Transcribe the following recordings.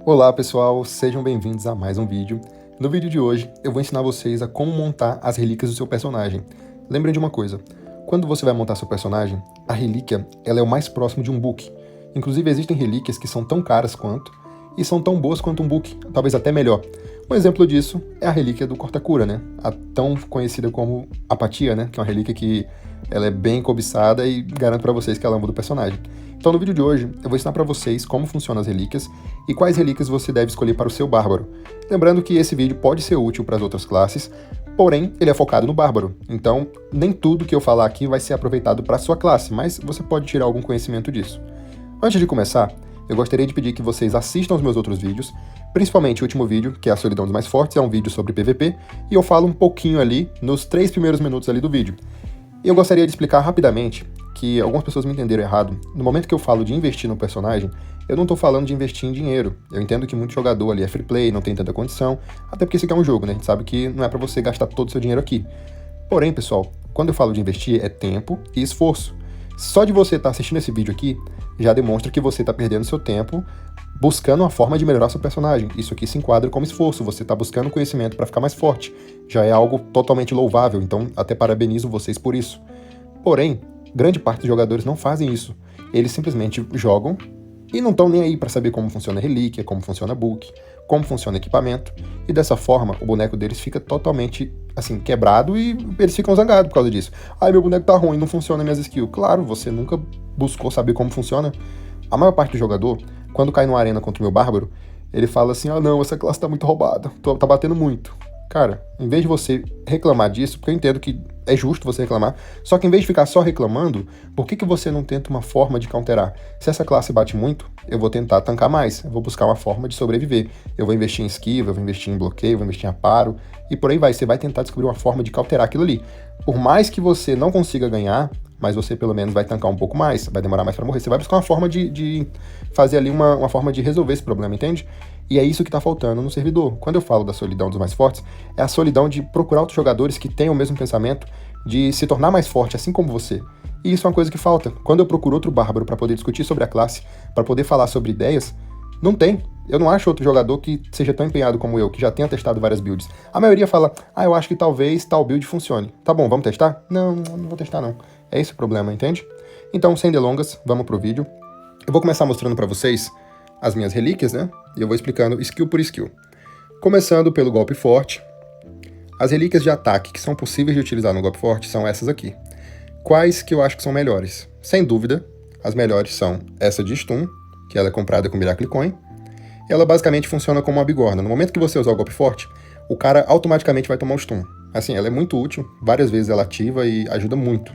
Olá pessoal, sejam bem-vindos a mais um vídeo. No vídeo de hoje eu vou ensinar vocês a como montar as relíquias do seu personagem. Lembrem de uma coisa, quando você vai montar seu personagem, a relíquia ela é o mais próximo de um book. Inclusive existem relíquias que são tão caras quanto e são tão boas quanto um book, talvez até melhor. Um exemplo disso é a relíquia do Corta-Cura, né? A tão conhecida como Apatia, né? Que é uma relíquia que ela é bem cobiçada e garanto pra vocês que ela muda o personagem. Então no vídeo de hoje eu vou ensinar pra vocês como funcionam as relíquias e quais relíquias você deve escolher para o seu bárbaro. Lembrando que esse vídeo pode ser útil para as outras classes, porém ele é focado no bárbaro. Então nem tudo que eu falar aqui vai ser aproveitado para a sua classe, mas você pode tirar algum conhecimento disso. Antes de começar, eu gostaria de pedir que vocês assistam os meus outros vídeos, principalmente o último vídeo, que é a Solidão dos Mais Fortes, é um vídeo sobre PVP, e eu falo um pouquinho ali nos 3 primeiros minutos ali do vídeo. E eu gostaria de explicar rapidamente que algumas pessoas me entenderam errado. No momento que eu falo de investir no personagem, eu não estou falando de investir em dinheiro. Eu entendo que muito jogador ali é free play, não tem tanta condição, até porque isso aqui é um jogo, né? A gente sabe que não é para você gastar todo o seu dinheiro aqui. Porém, pessoal, quando eu falo de investir, é tempo e esforço. Só de você estar assistindo esse vídeo aqui, já demonstra que você está perdendo seu tempo buscando uma forma de melhorar seu personagem. Isso aqui se enquadra como esforço, você está buscando conhecimento para ficar mais forte. Já é algo totalmente louvável, então até parabenizo vocês por isso. Porém, grande parte dos jogadores não fazem isso. Eles simplesmente jogam e não estão nem aí para saber como funciona a relíquia, como funciona book, como funciona equipamento. E dessa forma, o boneco deles fica totalmente, assim, quebrado e eles ficam zangados por causa disso. Ai, meu boneco tá ruim, não funciona minhas skills. Claro, você nunca buscou saber como funciona. A maior parte do jogador, quando cai numa arena contra o meu bárbaro, ele fala assim, ah não, essa classe tá muito roubada, tá batendo muito. Cara, em vez de você reclamar disso, porque eu entendo que é justo você reclamar, só que em vez de ficar só reclamando, por que você não tenta uma forma de counterar? Se essa classe bate muito, eu vou tentar tancar mais, eu vou buscar uma forma de sobreviver. Eu vou investir em esquiva, eu vou investir em bloqueio, eu vou investir em aparo, e por aí vai. Você vai tentar descobrir uma forma de counterar aquilo ali. Por mais que você não consiga ganhar, mas você pelo menos vai tancar um pouco mais, vai demorar mais pra morrer. Você vai buscar uma forma de fazer ali uma forma de resolver esse problema, entende? E é isso que tá faltando no servidor. Quando eu falo da solidão dos mais fortes, é a solidão de procurar outros jogadores que tenham o mesmo pensamento, de se tornar mais forte, assim como você. E isso é uma coisa que falta. Quando eu procuro outro bárbaro para poder discutir sobre a classe, para poder falar sobre ideias, não tem. Eu não acho outro jogador que seja tão empenhado como eu, que já tenha testado várias builds. A maioria fala, ah, eu acho que talvez tal build funcione. Tá bom, vamos testar? Não, não vou testar não. É esse o problema, entende? Então, sem delongas, vamos pro vídeo. Eu vou começar mostrando para vocês as minhas relíquias, né? E eu vou explicando skill por skill. Começando pelo golpe forte. As relíquias de ataque que são possíveis de utilizar no golpe forte são essas aqui. Quais que eu acho que são melhores? Sem dúvida, as melhores são essa de stun, que ela é comprada com Miracle Coin. Ela basicamente funciona como uma bigorna. No momento que você usar o golpe forte, o cara automaticamente vai tomar um stun. Assim, ela é muito útil, várias vezes ela ativa e ajuda muito.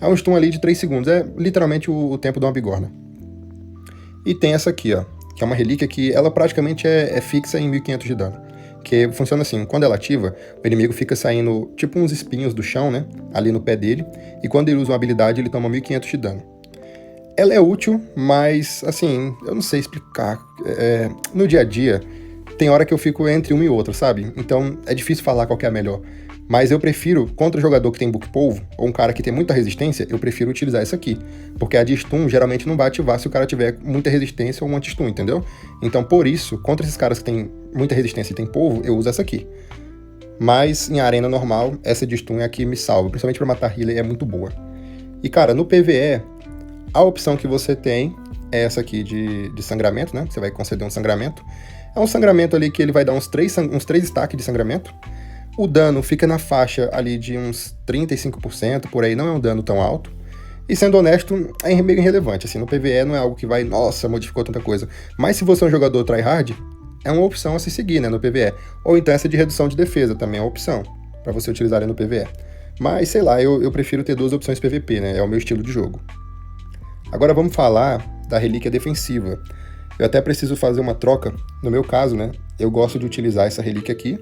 É um stun ali de 3 segundos, é literalmente o tempo de uma bigorna. E tem essa aqui, ó, que é uma relíquia que ela praticamente é fixa em 1500 de dano. Que funciona assim, quando ela ativa, o inimigo fica saindo tipo uns espinhos do chão, né, ali no pé dele, e quando ele usa uma habilidade, ele toma 1500 de dano. Ela é útil, mas, assim, eu não sei explicar. No dia a dia, tem hora que eu fico entre uma e outra, sabe? Então, é difícil falar qual que é a melhor. Mas eu prefiro, contra jogador que tem book polvo, ou um cara que tem muita resistência, eu prefiro utilizar essa aqui. Porque a de stun geralmente não vai ativar se o cara tiver muita resistência ou um anti-stun, entendeu? Então, por isso, contra esses caras que tem muita resistência e tem polvo, eu uso essa aqui. Mas, em arena normal, essa de stun é a que me salva, principalmente pra matar healer, é muito boa. E, cara, no PvE, a opção que você tem é essa aqui de sangramento, né? Você vai conceder um sangramento. É um sangramento ali que ele vai dar uns 3 stacks de sangramento. O dano fica na faixa ali de uns 35%, por aí, não é um dano tão alto. E sendo honesto, é meio irrelevante, assim, no PvE não é algo que vai, nossa, modificou tanta coisa. Mas se você é um jogador tryhard, é uma opção a se seguir, né, no PvE. Ou então essa de redução de defesa também é uma opção, para você utilizar ali no PvE. Mas, sei lá, eu prefiro ter 2 opções PvP, né, é o meu estilo de jogo. Agora vamos falar da relíquia defensiva. Eu até preciso fazer uma troca, no meu caso, né, eu gosto de utilizar essa relíquia aqui,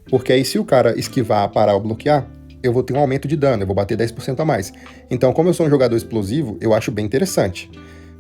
porque aí se o cara esquivar, parar ou bloquear, eu vou ter um aumento de dano, eu vou bater 10% a mais. Então, como eu sou um jogador explosivo, eu acho bem interessante.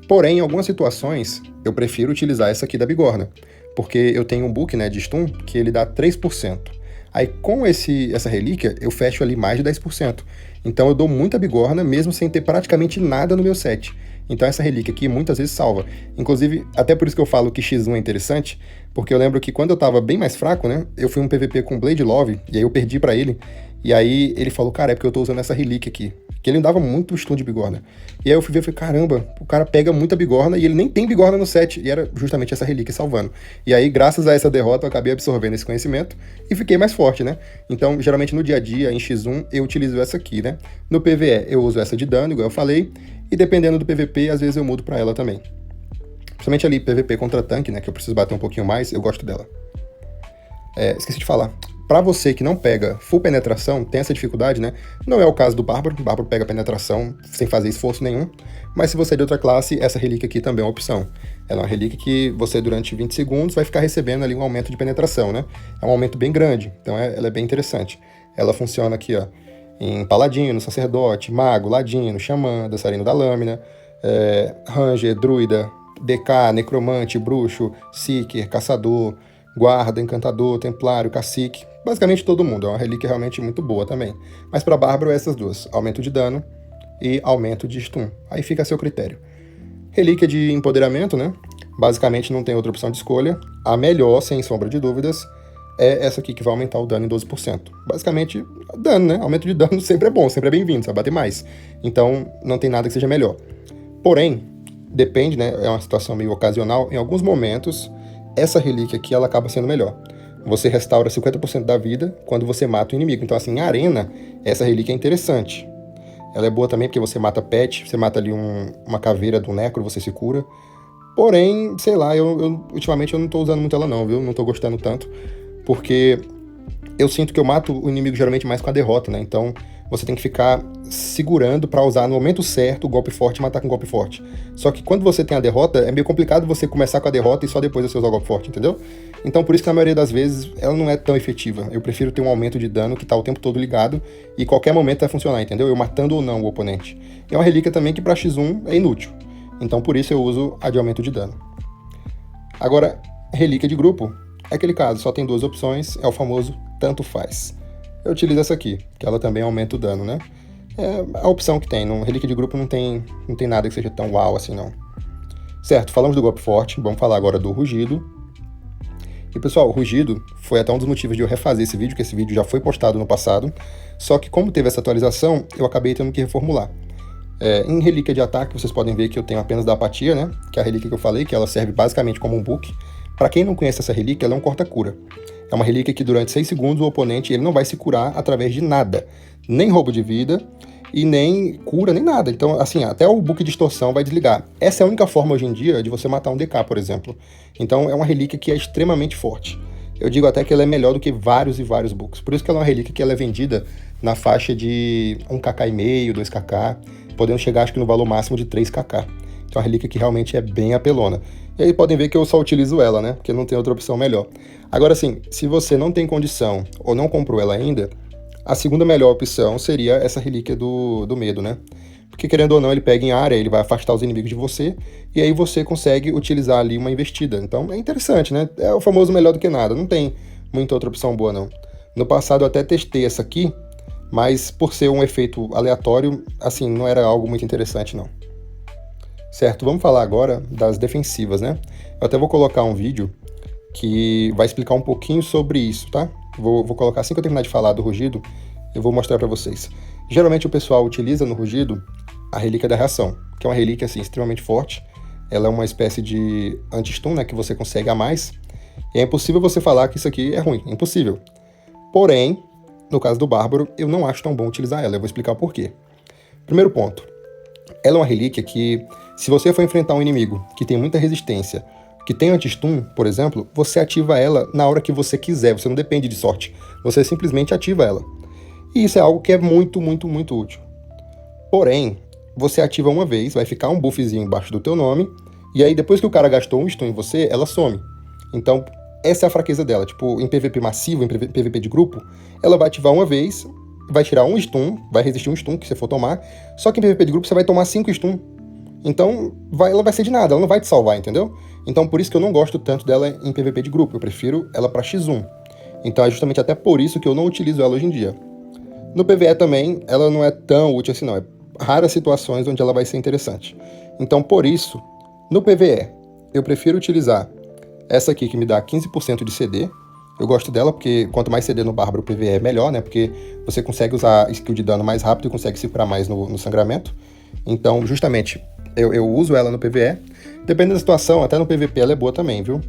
Porém, em algumas situações, eu prefiro utilizar essa aqui da bigorna, porque eu tenho um book, né, de stun, que ele dá 3%. Aí, com essa relíquia, eu fecho ali mais de 10%. Então, eu dou muita bigorna, mesmo sem ter praticamente nada no meu set. Então essa relíquia aqui muitas vezes salva. Inclusive, até por isso que eu falo que X1 é interessante, porque eu lembro que quando eu tava bem mais fraco, né, eu fui um PVP com Blade Love, e aí eu perdi pra ele, e aí ele falou, cara, é porque eu tô usando essa relíquia aqui. Que ele dava muito stun de bigorna. E aí eu fui ver e falei, caramba, o cara pega muita bigorna e ele nem tem bigorna no set. E era justamente essa relíquia salvando. E aí, graças a essa derrota, eu acabei absorvendo esse conhecimento e fiquei mais forte, né? Então, geralmente no dia a dia, em X1, eu utilizo essa aqui, né? No PvE, eu uso essa de dano, igual eu falei. E dependendo do PvP, às vezes eu mudo pra ela também. Principalmente ali, PvP contra tanque, né? Que eu preciso bater um pouquinho mais, eu gosto dela. Esqueci de falar. Pra você que não pega full penetração, tem essa dificuldade, né? Não é o caso do Bárbaro. O Bárbaro pega penetração sem fazer esforço nenhum. Mas se você é de outra classe, essa relíquia aqui também é uma opção. Ela é uma relíquia que você, durante 20 segundos, vai ficar recebendo ali um aumento de penetração, né? É um aumento bem grande, então ela é bem interessante. Ela funciona aqui, ó, em Paladino, Sacerdote, Mago, Ladino, Xamã, Dançarino da Lâmina, Ranger, Druida, DK, Necromante, Bruxo, Seeker, Caçador, Guarda, Encantador, Templário, Cacique, basicamente todo mundo. É uma relíquia realmente muito boa também. Mas para Bárbaro é essas duas, aumento de dano e aumento de stun. Aí fica a seu critério. Relíquia de empoderamento, né? Basicamente não tem outra opção de escolha. A melhor, sem sombra de dúvidas, é essa aqui que vai aumentar o dano em 12%. Basicamente, dano, né? Aumento de dano sempre é bom, sempre é bem-vindo, você vai bater mais. Então, não tem nada que seja melhor. Porém, depende, né? É uma situação meio ocasional. Em alguns momentos, essa relíquia aqui, ela acaba sendo melhor. Você restaura 50% da vida quando você mata o inimigo. Então, assim, em arena, essa relíquia é interessante. Ela é boa também porque você mata pet, você mata ali uma caveira do necro, você se cura. Porém, sei lá, ultimamente eu não tô usando muito ela não, viu? Não tô gostando tanto, porque eu sinto que eu mato o inimigo geralmente mais com a derrota, né? Então, você tem que ficar segurando pra usar no momento certo o golpe forte e matar com golpe forte. Só que quando você tem a derrota, é meio complicado você começar com a derrota e só depois você usar o golpe forte, entendeu? Então por isso que na maioria das vezes ela não é tão efetiva. Eu prefiro ter um aumento de dano que tá o tempo todo ligado e qualquer momento vai funcionar, entendeu? Eu matando ou não o oponente. E é uma relíquia também que pra X1 é inútil. Então por isso eu uso a de aumento de dano. Agora, relíquia de grupo. É aquele caso, só tem duas opções, é o famoso tanto faz. Eu utilizo essa aqui, que ela também aumenta o dano, né? É a opção que tem. No relíquia de grupo não tem nada que seja tão uau assim, não. Certo, falamos do golpe forte, vamos falar agora do rugido. E pessoal, o rugido foi até um dos motivos de eu refazer esse vídeo, que esse vídeo já foi postado no passado. Só que como teve essa atualização, eu acabei tendo que reformular. Em relíquia de ataque, vocês podem ver que eu tenho apenas da apatia, né? Que é a relíquia que eu falei, que ela serve basicamente como um book. Para quem não conhece essa relíquia, ela é um corta-cura. É uma relíquia que durante 6 segundos o oponente ele não vai se curar através de nada. Nem roubo de vida e nem cura, nem nada. Então, assim, até o book de distorção vai desligar. Essa é a única forma hoje em dia de você matar um DK, por exemplo. Então, é uma relíquia que é extremamente forte. Eu digo até que ela é melhor do que vários e vários books. Por isso que ela é uma relíquia que ela é vendida na faixa de 1kk e meio, 2kk, podendo chegar acho que no valor máximo de 3kk. Então, é uma relíquia que realmente é bem apelona. E aí podem ver que eu só utilizo ela, né? Porque não tem outra opção melhor. Agora sim, se você não tem condição ou não comprou ela ainda, a segunda melhor opção seria essa relíquia do medo, né? Porque querendo ou não, ele pega em área, ele vai afastar os inimigos de você, e aí você consegue utilizar ali uma investida. Então é interessante, né? É o famoso melhor do que nada, não tem muita outra opção boa não. No passado eu até testei essa aqui, mas por ser um efeito aleatório, assim, não era algo muito interessante não. Certo, vamos falar agora das defensivas, né? Eu até vou colocar um vídeo que vai explicar um pouquinho sobre isso, tá? Vou colocar assim que eu terminar de falar do rugido, eu vou mostrar para vocês. Geralmente o pessoal utiliza no rugido a relíquia da reação, que é uma relíquia assim, extremamente forte. Ela é uma espécie de anti-stun, né, que você consegue a mais. E é impossível você falar que isso aqui é ruim, é impossível. Porém, no caso do Bárbaro, eu não acho tão bom utilizar ela, eu vou explicar o porquê. Primeiro ponto, ela é uma relíquia que, se você for enfrentar um inimigo que tem muita resistência, que tem anti-stun, por exemplo, você ativa ela na hora que você quiser, você não depende de sorte, você simplesmente ativa ela. E isso é algo que é muito, muito, muito útil. Porém, você ativa uma vez, vai ficar um buffzinho embaixo do teu nome, e aí depois que o cara gastou um stun em você, ela some. Então, essa é a fraqueza dela. Tipo, em PVP massivo, em PVP de grupo, ela vai ativar uma vez, vai tirar um stun, vai resistir um stun que você for tomar, só que em PVP de grupo você vai tomar 5 stun. Então, ela vai ser de nada, ela não vai te salvar, entendeu? Então, por isso que eu não gosto tanto dela em PVP de grupo, eu prefiro ela pra X1. Então, é justamente até por isso que eu não utilizo ela hoje em dia. No PvE também, ela não é tão útil assim não, é raras situações onde ela vai ser interessante. Então, por isso, no PvE, eu prefiro utilizar essa aqui que me dá 15% de CD. Eu gosto dela porque quanto mais CD no Bárbaro, o PvE é melhor, né? Porque você consegue usar skill de dano mais rápido e consegue se curar mais no sangramento. Então, justamente, eu uso ela no PvE. Dependendo da situação, até no PvP ela é boa também, viu?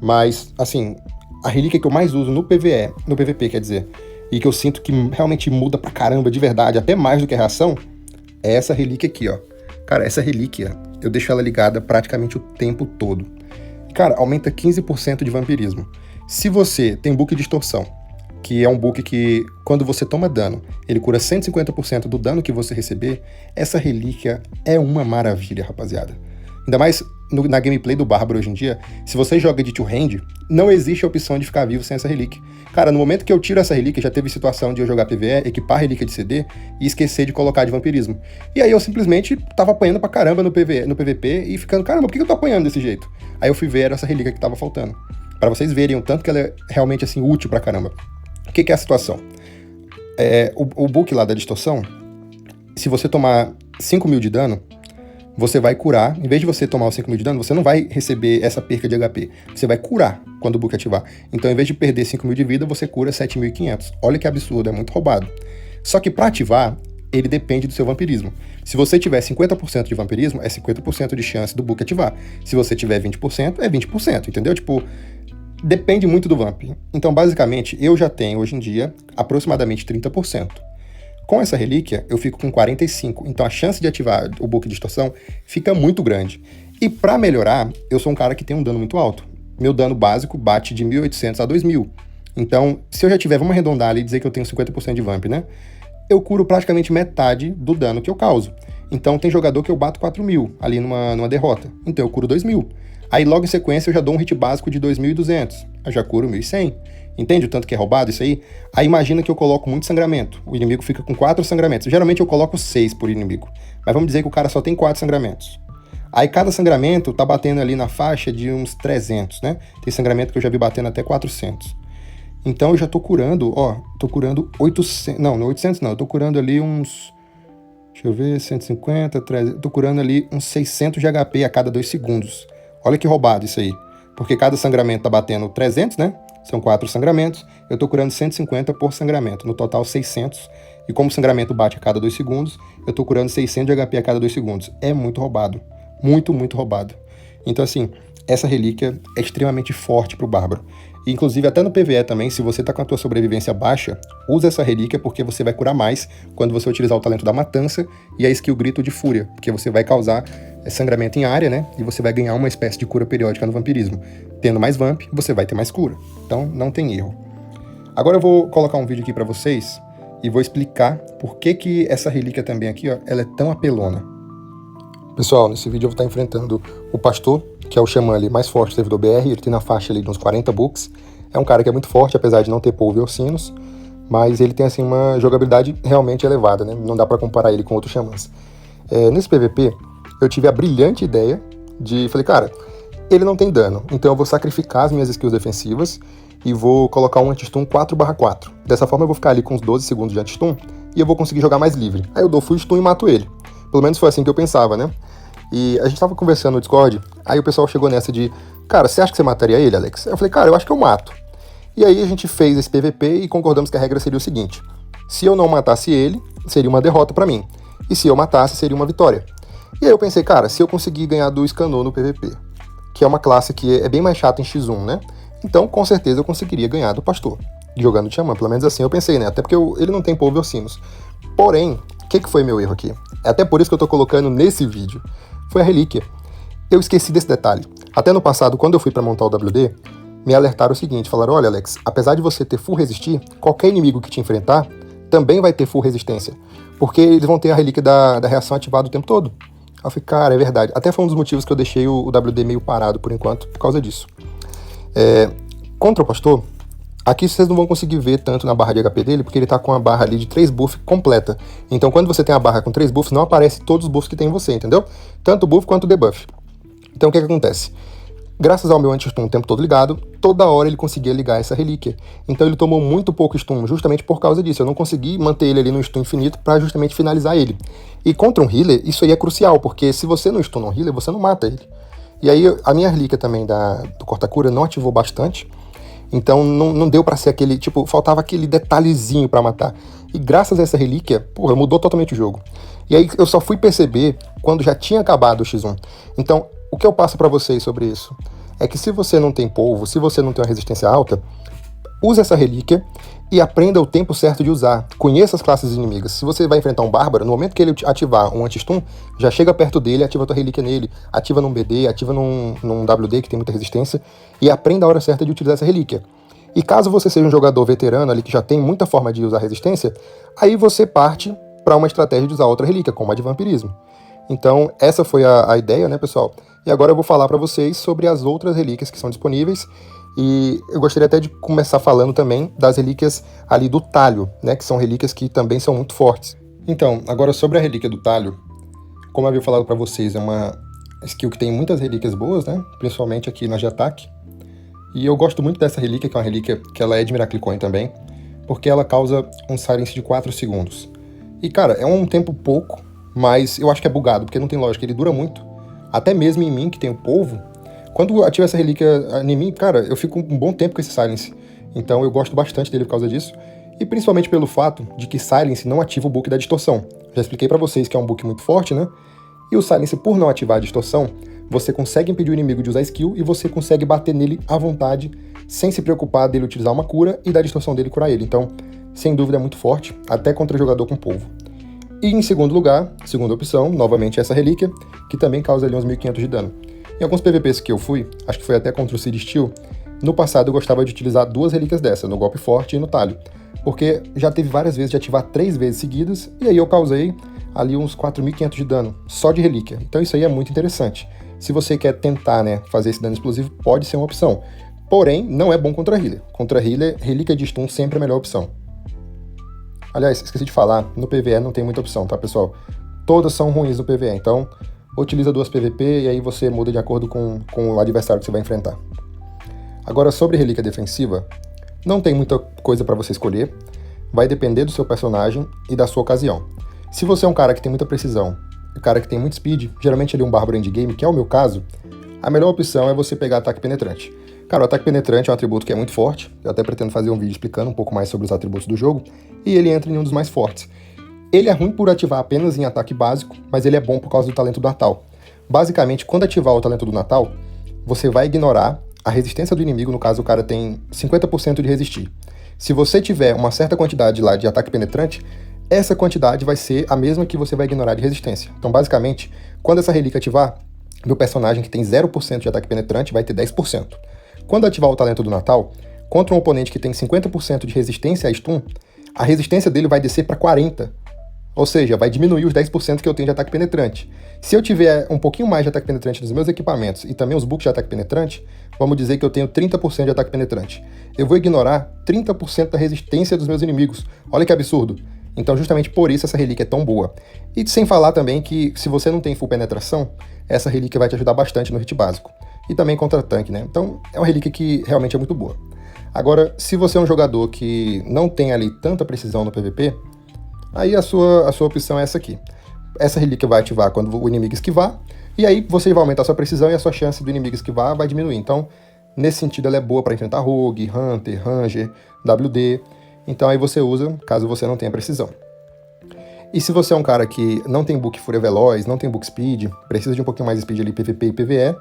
Mas, assim, a relíquia que eu mais uso no PvE, no PvP, quer dizer, e que eu sinto que realmente muda pra caramba de verdade, até mais do que a reação, é essa relíquia aqui, ó. Cara, essa relíquia, eu deixo ela ligada praticamente o tempo todo. Cara, aumenta 15% de vampirismo. Se você tem book de distorção, que é um book que, quando você toma dano, ele cura 150% do dano que você receber, essa relíquia é uma maravilha, rapaziada. Ainda mais na gameplay do Bárbaro hoje em dia, se você joga de two-hand, não existe a opção de ficar vivo sem essa relíquia. Cara, no momento que eu tiro essa relíquia, já teve situação de eu jogar PvE, equipar a relíquia de CD e esquecer de colocar de vampirismo. E aí eu simplesmente tava apanhando pra caramba no PvP e ficando, caramba, por que eu tô apanhando desse jeito? Aí eu fui ver, era essa relíquia que tava faltando. Pra vocês verem o tanto que ela é realmente, assim, útil pra caramba. O que é a situação? O book lá da distorção, se você tomar 5.000 de dano, você vai curar, em vez de você tomar os 5.000 de dano, você não vai receber essa perca de HP, você vai curar quando o book ativar. Então, em vez de perder 5.000 de vida, você cura 7.500. Olha que absurdo, é muito roubado. Só que para ativar, ele depende do seu vampirismo. Se você tiver 50% de vampirismo, é 50% de chance do book ativar. Se você tiver 20%, é 20%, entendeu? Tipo, depende muito do vamp. Então, basicamente, eu já tenho, hoje em dia, aproximadamente 30%. Com essa relíquia, eu fico com 45%, então a chance de ativar o book de distorção fica muito grande. E para melhorar, eu sou um cara que tem um dano muito alto. Meu dano básico bate de 1.800 a 2.000. Então, se eu já tiver, vamos arredondar ali e dizer que eu tenho 50% de vamp, né? Eu curo praticamente metade do dano que eu causo. Então, tem jogador que eu bato 4.000 ali numa derrota. Então, eu curo 2.000. Aí, logo em sequência, eu já dou um hit básico de 2.200. Eu já curo 1.100. Entende o tanto que é roubado isso aí? Aí imagina que eu coloco muito sangramento. O inimigo fica com 4 sangramentos. Geralmente eu coloco 6 por inimigo. Mas vamos dizer que o cara só tem 4 sangramentos. Aí cada sangramento tá batendo ali na faixa de uns 300, né? Tem sangramento que eu já vi batendo até 400. Então eu já tô curando, ó, tô curando 800... Não, 800 não. Eu tô curando ali uns... Deixa eu ver, 150, 300... Tô curando ali uns 600 de HP a cada 2 segundos. Olha que roubado isso aí. Porque cada sangramento tá batendo 300, né? São 4 sangramentos, eu tô curando 150 por sangramento, no total 600. E como o sangramento bate a cada 2 segundos, eu tô curando 600 de HP a cada 2 segundos. É muito roubado. Muito, muito roubado. Então, assim, essa relíquia é extremamente forte pro Bárbaro. E, inclusive, até no PvE também, se você tá com a tua sobrevivência baixa, usa essa relíquia porque você vai curar mais quando você utilizar o talento da matança e a skill Grito de Fúria, porque você vai causar sangramento em área, né? E você vai ganhar uma espécie de cura periódica no vampirismo. Tendo mais vamp, você vai ter mais cura. Então, não tem erro. Agora eu vou colocar um vídeo aqui pra vocês e vou explicar por que essa relíquia também aqui, ó, ela é tão apelona. Pessoal, nesse vídeo eu vou estar enfrentando o Pastor, que é o xamã ali mais forte do servidor BR, ele tem na faixa ali de uns 40 books. É um cara que é muito forte, apesar de não ter polvo e ursinos, mas ele tem assim uma jogabilidade realmente elevada, né? Não dá pra comparar ele com outros xamãs. Nesse PVP, eu tive a brilhante ideia de... Falei, cara, ele não tem dano, então eu vou sacrificar as minhas skills defensivas e vou colocar um anti-stun 4/4. Dessa forma eu vou ficar ali com uns 12 segundos de anti-stun e eu vou conseguir jogar mais livre. Aí eu dou full stun e mato ele. Pelo menos foi assim que eu pensava, né? E a gente tava conversando no Discord, aí o pessoal chegou nessa de, cara, você acha que você mataria ele, Alex? Eu falei, cara, eu acho que eu mato. E aí a gente fez esse PVP e concordamos que a regra seria o seguinte: se eu não matasse ele, seria uma derrota pra mim. E se eu matasse, seria uma vitória. E aí eu pensei, cara, se eu conseguir ganhar do Scanor no PVP, que é uma classe que é bem mais chata em X1, né? Então, com certeza, eu conseguiria ganhar do Pastor, jogando de Xamã. Pelo menos assim eu pensei, né? Até porque ele não tem polvo e ursinos. Porém, o que foi meu erro aqui? É até por isso que eu tô colocando nesse vídeo. Foi a relíquia. Eu esqueci desse detalhe. Até no passado, quando eu fui pra montar o WD, me alertaram o seguinte, falaram, olha, Alex, apesar de você ter full resistir, qualquer inimigo que te enfrentar também vai ter full resistência, porque eles vão ter a relíquia da reação ativada o tempo todo. Eu falei, cara, é verdade. Até foi um dos motivos que eu deixei o WD meio parado por enquanto, por causa disso. Contra o Pastor, aqui vocês não vão conseguir ver tanto na barra de HP dele, porque ele tá com a barra ali de 3 buffs completa. Então quando você tem a barra com 3 buffs, não aparece todos os buffs que tem em você, entendeu? Tanto o buff quanto o debuff. Então o que acontece? Graças ao meu anti-stun o tempo todo ligado, toda hora ele conseguia ligar essa relíquia. Então ele tomou muito pouco stun, justamente por causa disso. Eu não consegui manter ele ali no stun infinito para justamente finalizar ele. E contra um healer, isso aí é crucial, porque se você não stun um healer, você não mata ele. E aí a minha relíquia também do corta-cura não ativou bastante. Então não deu pra ser aquele, tipo, faltava aquele detalhezinho pra matar. E graças a essa relíquia, porra, mudou totalmente o jogo. E aí eu só fui perceber quando já tinha acabado o X1. Então, o que eu passo pra vocês sobre isso é que se você não tem polvo, se você não tem uma resistência alta, use essa relíquia e aprenda o tempo certo de usar. Conheça as classes inimigas. Se você vai enfrentar um bárbaro, no momento que ele ativar um anti-stun, já chega perto dele, ativa a tua relíquia nele, ativa num BD, ativa num WD que tem muita resistência, e aprenda a hora certa de utilizar essa relíquia. E caso você seja um jogador veterano ali que já tem muita forma de usar resistência, aí você parte para uma estratégia de usar outra relíquia, como a de vampirismo. Então, essa foi a ideia, né, pessoal? E agora eu vou falar para vocês sobre as outras relíquias que são disponíveis. E eu gostaria até de começar falando também das relíquias ali do talho, né, que são relíquias que também são muito fortes. Então, agora sobre a relíquia do talho, como eu havia falado para vocês, é uma skill que tem muitas relíquias boas, né, principalmente aqui na de ataque. E eu gosto muito dessa relíquia, que é uma relíquia que ela é de Miracle Coin também, porque ela causa um silence de 4 segundos. E cara, é um tempo pouco, mas eu acho que é bugado, porque não tem lógica, ele dura muito. Até mesmo em mim, que tem o polvo, quando ativa essa relíquia em mim, cara, eu fico um bom tempo com esse silence. Então eu gosto bastante dele por causa disso. E principalmente pelo fato de que silence não ativa o book da distorção. Já expliquei pra vocês que é um book muito forte, né? E o silence, por não ativar a distorção, você consegue impedir o inimigo de usar skill e você consegue bater nele à vontade, sem se preocupar dele utilizar uma cura e da distorção dele curar ele. Então, sem dúvida é muito forte, até contra jogador com polvo. E em segundo lugar, segunda opção, novamente essa relíquia, que também causa ali uns 1500 de dano. Em alguns PVPs que eu fui, acho que foi até contra o Seed Steel, no passado eu gostava de utilizar 2 relíquias dessa, no golpe forte e no talho, porque já teve várias vezes de ativar 3 vezes seguidas, e aí eu causei ali uns 4500 de dano, só de relíquia. Então isso aí é muito interessante. Se você quer tentar, né, fazer esse dano explosivo, pode ser uma opção. Porém, não é bom contra healer. Contra healer, relíquia de stun sempre é a melhor opção. Aliás, esqueci de falar, no PvE não tem muita opção, tá, pessoal? Todas são ruins no PvE, então utiliza 2 PVP e aí você muda de acordo com o adversário que você vai enfrentar. Agora, sobre relíquia defensiva, não tem muita coisa para você escolher, vai depender do seu personagem e da sua ocasião. Se você é um cara que tem muita precisão, um cara que tem muito speed, geralmente ele é um bárbaro endgame, que é o meu caso, a melhor opção é você pegar ataque penetrante. Cara, o ataque penetrante é um atributo que é muito forte, eu até pretendo fazer um vídeo explicando um pouco mais sobre os atributos do jogo, e ele entra em um dos mais fortes. Ele é ruim por ativar apenas em ataque básico, mas ele é bom por causa do talento do Natal. Basicamente, quando ativar o talento do Natal, você vai ignorar a resistência do inimigo, no caso o cara tem 50% de resistir. Se você tiver uma certa quantidade lá de ataque penetrante, essa quantidade vai ser a mesma que você vai ignorar de resistência. Então, basicamente, quando essa relíquia ativar, meu personagem que tem 0% de ataque penetrante vai ter 10%. Quando ativar o talento do Natal, contra um oponente que tem 50% de resistência a stun, a resistência dele vai descer para 40%. Ou seja, vai diminuir os 10% que eu tenho de ataque penetrante. Se eu tiver um pouquinho mais de ataque penetrante nos meus equipamentos e também os books de ataque penetrante, vamos dizer que eu tenho 30% de ataque penetrante. Eu vou ignorar 30% da resistência dos meus inimigos. Olha que absurdo. Então, justamente por isso essa relíquia é tão boa. E sem falar também que, se você não tem full penetração, essa relíquia vai te ajudar bastante no hit básico. E também contra tanque, né? Então, é uma relíquia que realmente é muito boa. Agora, se você é um jogador que não tem ali tanta precisão no PVP, aí a sua opção é essa aqui. Essa relíquia vai ativar quando o inimigo esquivar, e aí você vai aumentar a sua precisão e a sua chance do inimigo esquivar vai diminuir. Então, nesse sentido, ela é boa para enfrentar Rogue, Hunter, Ranger, WD. Então aí você usa, caso você não tenha precisão. E se você é um cara que não tem book Fúria Veloz, não tem book Speed, precisa de um pouquinho mais de speed ali PVP e PvE,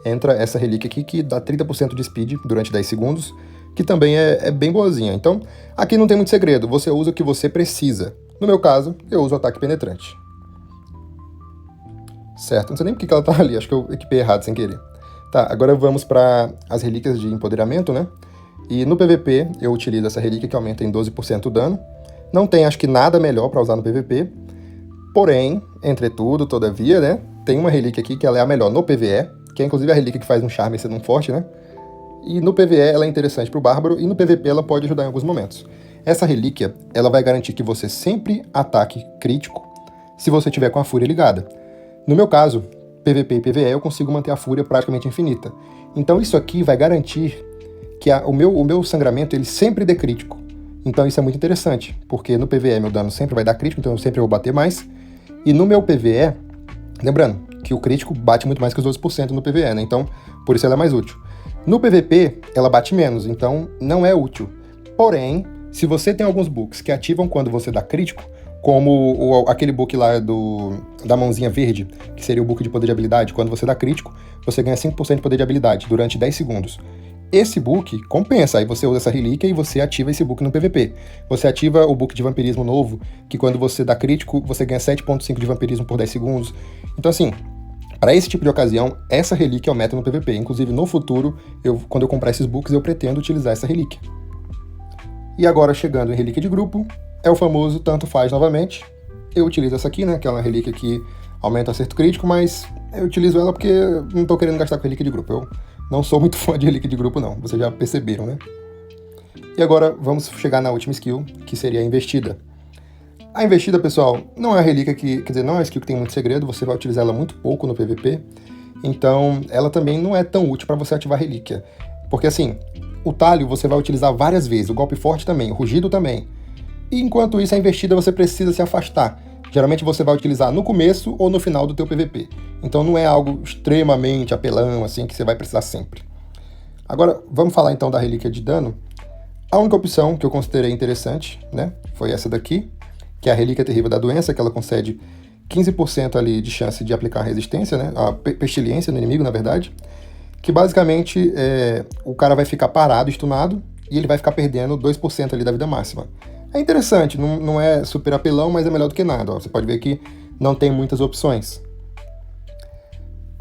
entra essa relíquia aqui que dá 30% de speed durante 10 segundos, que também é bem boazinha. Então, aqui não tem muito segredo, você usa o que você precisa. No meu caso, eu uso o ataque penetrante. Certo, não sei nem porque que ela tá ali, acho que eu equipei errado sem querer. Tá, agora vamos para as relíquias de empoderamento, né? E no PVP eu utilizo essa relíquia que aumenta em 12% o dano. Não tem, acho que, nada melhor para usar no PVP. Porém, entretudo, todavia, né? Tem uma relíquia aqui que ela é a melhor no PvE, que é inclusive a relíquia que faz um charme sendo um forte, né? E no PvE ela é interessante pro bárbaro e no PVP ela pode ajudar em alguns momentos. Essa relíquia, ela vai garantir que você sempre ataque crítico se você tiver com a fúria ligada. No meu caso, PVP e PVE eu consigo manter a fúria praticamente infinita. Então isso aqui vai garantir que o meu sangramento ele sempre dê crítico. Então isso é muito interessante, porque no PVE meu dano sempre vai dar crítico, então eu sempre vou bater mais. E no meu PVE, lembrando que o crítico bate muito mais que os 12% no PVE, né? Então por isso ela é mais útil. No PVP, ela bate menos, então não é útil. Porém, se você tem alguns books que ativam quando você dá crítico, como aquele book lá da mãozinha verde, que seria o book de poder de habilidade, quando você dá crítico, você ganha 5% de poder de habilidade durante 10 segundos. Esse book compensa, aí você usa essa relíquia e você ativa esse book no PVP. Você ativa o book de vampirismo novo, que quando você dá crítico, você ganha 7,5 de vampirismo por 10 segundos. Então assim, para esse tipo de ocasião, essa relíquia aumenta no PVP. Inclusive, no futuro, quando eu comprar esses books, eu pretendo utilizar essa relíquia. E agora, chegando em relíquia de grupo, é o famoso tanto faz novamente. Eu utilizo essa aqui, né, que é uma relíquia que aumenta o acerto crítico, mas eu utilizo ela porque não estou querendo gastar com relíquia de grupo. Eu não sou muito fã de relíquia de grupo, não. Vocês já perceberam, né? E agora, vamos chegar na última skill, que seria a investida. A investida, pessoal, não é a relíquia que... Quer dizer, não é uma skill que tem muito segredo, você vai utilizar ela muito pouco no PVP. Então, ela também não é tão útil para você ativar a relíquia. Porque, assim, o talho você vai utilizar várias vezes, o golpe forte também, o rugido também. E enquanto isso, a investida você precisa se afastar. Geralmente você vai utilizar no começo ou no final do teu PVP. Então não é algo extremamente apelão, assim, que você vai precisar sempre. Agora, vamos falar então da relíquia de dano. A única opção que eu considerei interessante, né, foi essa daqui, que é a relíquia terrível da doença, que ela concede 15% ali de chance de aplicar resistência, né, a pestilência no inimigo, na verdade, que basicamente o cara vai ficar parado, stunado, e ele vai ficar perdendo 2% ali da vida máxima. É interessante, não é super apelão, mas é melhor do que nada. Ó. Você pode ver que não tem muitas opções.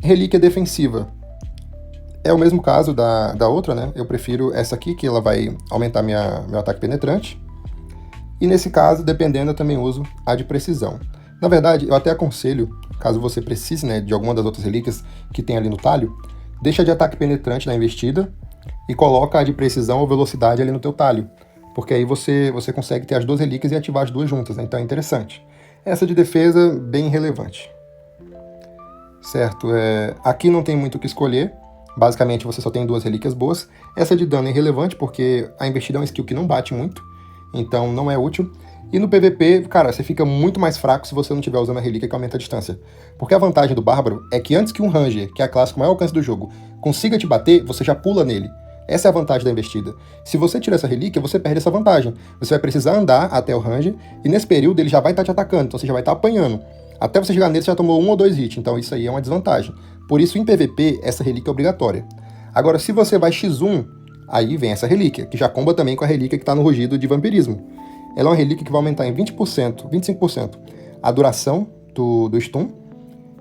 Relíquia defensiva. É o mesmo caso da outra, né? Eu prefiro essa aqui, que ela vai aumentar meu ataque penetrante. E nesse caso, dependendo, eu também uso a de precisão. Na verdade, eu até aconselho, caso você precise, né, de alguma das outras relíquias que tem ali no talho, deixa a de ataque penetrante na investida e coloca a de precisão ou velocidade ali no teu talho. Porque aí você consegue ter as duas relíquias e ativar as duas juntas, né? Então é interessante. Essa de defesa, bem relevante. Certo, aqui não tem muito o que escolher. Basicamente você só tem duas relíquias boas. Essa de dano é irrelevante porque a investida é uma skill que não bate muito. Então não é útil. E no PVP, cara, você fica muito mais fraco se você não estiver usando a relíquia que aumenta a distância. Porque a vantagem do Bárbaro é que antes que um Ranger, que é a classe com maior alcance do jogo, consiga te bater, você já pula nele. Essa é a vantagem da investida. Se você tira essa relíquia, você perde essa vantagem. Você vai precisar andar até o Ranger, e nesse período ele já vai estar te atacando, então você já vai estar apanhando. Até você chegar nele, você já tomou 1 ou 2 hits, então isso aí é uma desvantagem. Por isso, em PVP, essa relíquia é obrigatória. Agora, se você vai X1, aí vem essa relíquia, que já comba também com a relíquia que está no rugido de vampirismo. Ela é uma relíquia que vai aumentar em 20%, 25% a duração do stun,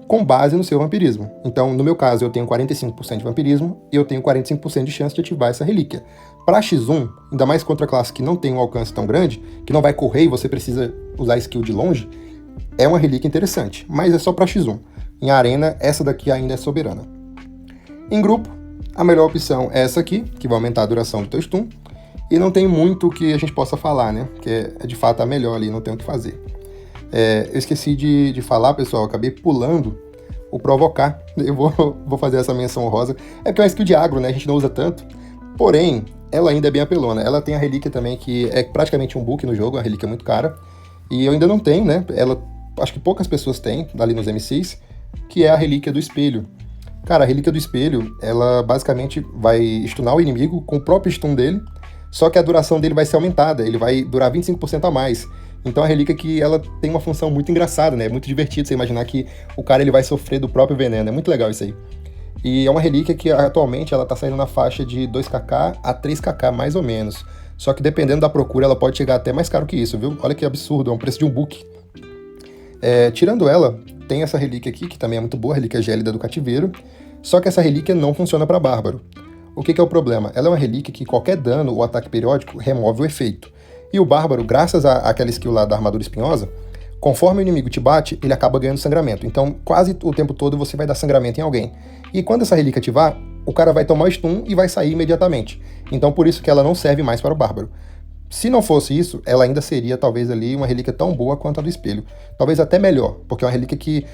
com base no seu vampirismo. Então, no meu caso, eu tenho 45% de vampirismo e eu tenho 45% de chance de ativar essa relíquia. Para X1, ainda mais contra a classe que não tem um alcance tão grande, que não vai correr e você precisa usar skill de longe, é uma relíquia interessante, mas é só para X1. Em arena, essa daqui ainda é soberana. Em grupo, a melhor opção é essa aqui, que vai aumentar a duração do teu stun, e não tem muito que a gente possa falar, né? Porque é de fato a melhor ali, não tem o que fazer. Eu esqueci de falar, pessoal, acabei pulando o provocar. Eu vou fazer essa menção honrosa. É porque é uma skill de agro, né? A gente não usa tanto. Porém, ela ainda é bem apelona. Ela tem a relíquia também, que é praticamente um book no jogo, a relíquia é muito cara. E eu ainda não tenho, né? Ela, acho que poucas pessoas têm, ali nos MCs, que é a relíquia do espelho. Cara, a relíquia do espelho, ela basicamente vai stunar o inimigo com o próprio stun dele, só que a duração dele vai ser aumentada, ele vai durar 25% a mais. Então a relíquia que ela tem uma função muito engraçada, né? É muito divertido você imaginar que o cara ele vai sofrer do próprio veneno, é muito legal isso aí. E é uma relíquia que atualmente ela tá saindo na faixa de 2kk a 3kk mais ou menos. Só que dependendo da procura ela pode chegar até mais caro que isso, viu? Olha que absurdo, é um preço de um book. Tirando ela, tem essa relíquia aqui, que também é muito boa, a relíquia gélida do cativeiro. Só que essa relíquia não funciona para bárbaro. O que é o problema? Ela é uma relíquia que qualquer dano ou ataque periódico remove o efeito. E o bárbaro, graças àquela skill lá da armadura espinhosa, conforme o inimigo te bate, ele acaba ganhando sangramento. Então, quase o tempo todo você vai dar sangramento em alguém. E quando essa relíquia ativar, o cara vai tomar o stun e vai sair imediatamente. Então, por isso que ela não serve mais para o bárbaro. Se não fosse isso, ela ainda seria talvez ali uma relíquia tão boa quanto a do espelho. Talvez até melhor, porque é uma relíquia que,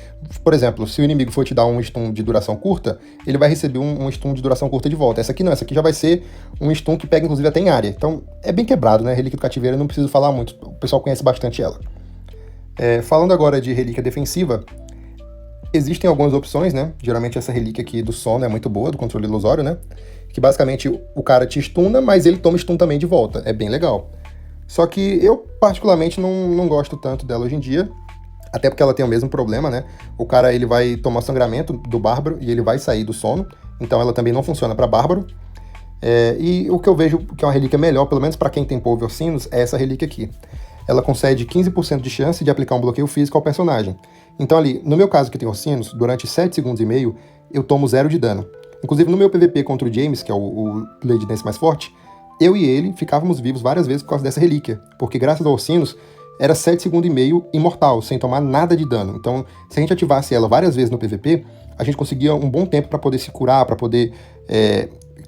por exemplo, se o inimigo for te dar um stun de duração curta, ele vai receber um stun de duração curta de volta. Essa aqui não, essa aqui já vai ser um stun que pega inclusive até em área. Então é bem quebrado, né? Relíquia do Cativeiro, eu não preciso falar muito, o pessoal conhece bastante ela. Falando agora de relíquia defensiva, existem algumas opções, né? Geralmente essa relíquia aqui do sono é muito boa, do controle ilusório, né? Que basicamente o cara te stuna, mas ele toma stun também de volta. É bem legal. Só que eu, particularmente, não gosto tanto dela hoje em dia. Até porque ela tem o mesmo problema, né? O cara, ele vai tomar sangramento do Bárbaro e ele vai sair do sono. Então ela também não funciona para Bárbaro. E o que eu vejo que é uma relíquia melhor, pelo menos para quem tem Polvo Orsinos, é essa relíquia aqui. Ela concede 15% de chance de aplicar um bloqueio físico ao personagem. Então ali, no meu caso que tem Orsinos, durante 7 segundos e meio, eu tomo 0 de dano. Inclusive no meu PVP contra o James, que é o Lady Dance mais forte, eu e ele ficávamos vivos várias vezes por causa dessa relíquia. Porque graças ao Orsinos, era 7 segundos e meio imortal, sem tomar nada de dano. Então, se a gente ativasse ela várias vezes no PVP, a gente conseguia um bom tempo para poder se curar, para poder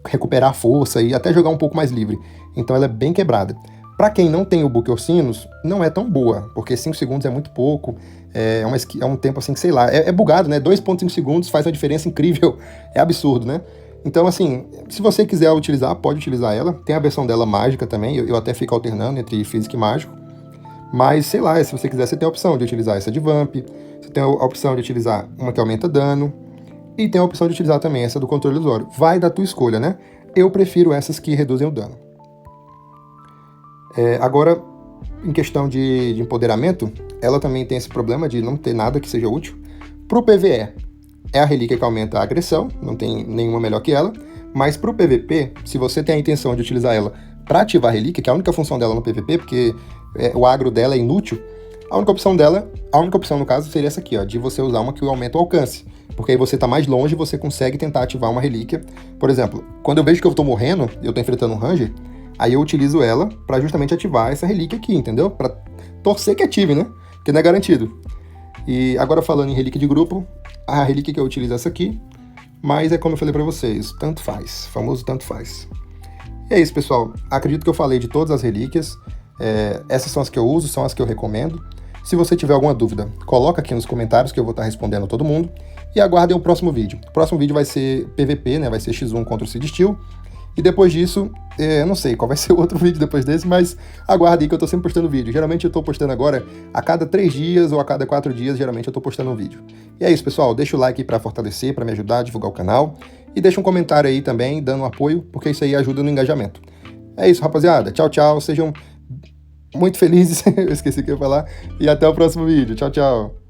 recuperar força e até jogar um pouco mais livre. Então ela é bem quebrada. Para quem não tem o Book Orsinos, não é tão boa, porque 5 segundos é muito pouco, é um tempo assim que, sei lá, é bugado, né? 2,5 segundos faz uma diferença incrível, é absurdo, né? Então, assim, se você quiser utilizar, pode utilizar ela. Tem a versão dela mágica também, eu até fico alternando entre físico e mágico. Mas, sei lá, se você quiser, você tem a opção de utilizar essa de Vamp, você tem a opção de utilizar uma que aumenta dano, e tem a opção de utilizar também essa do controle ilusório. Vai da tua escolha, né? Eu prefiro essas que reduzem o dano. Agora, em questão de empoderamento, ela também tem esse problema de não ter nada que seja útil. Pro PvE, é a relíquia que aumenta a agressão, não tem nenhuma melhor que ela, mas pro PvP, se você tem a intenção de utilizar ela para ativar a relíquia, que é a única função dela no PvP, porque o agro dela é inútil, a única opção no caso seria essa aqui, ó, de você usar uma que aumenta o alcance, porque aí você tá mais longe e você consegue tentar ativar uma relíquia. Por exemplo, quando eu vejo que eu tô morrendo, eu tô enfrentando um Ranger, aí eu utilizo ela para justamente ativar essa relíquia aqui, entendeu? Para torcer que ative, né? Porque não é garantido. E agora falando em relíquia de grupo, a relíquia que eu utilizo é essa aqui, mas é como eu falei para vocês, tanto faz, famoso tanto faz. E é isso, pessoal. Acredito que eu falei de todas as relíquias. Essas são as que eu uso, são as que eu recomendo. Se você tiver alguma dúvida, coloca aqui nos comentários que eu vou estar respondendo a todo mundo. E aguardem o próximo vídeo. O próximo vídeo vai ser PVP, né? Vai ser X1 contra o Seed Steel. E depois disso, eu não sei qual vai ser o outro vídeo depois desse, mas aguardem que eu tô sempre postando vídeo. Geralmente eu tô postando agora a cada 3 dias ou a cada 4 dias, geralmente eu tô postando um vídeo. E é isso, pessoal. Deixa o like aí pra fortalecer, pra me ajudar a divulgar o canal. E deixa um comentário aí também, dando um apoio, porque isso aí ajuda no engajamento. É isso, rapaziada. Tchau, tchau. Sejam muito felizes. Eu esqueci o que eu ia falar. E até o próximo vídeo. Tchau, tchau.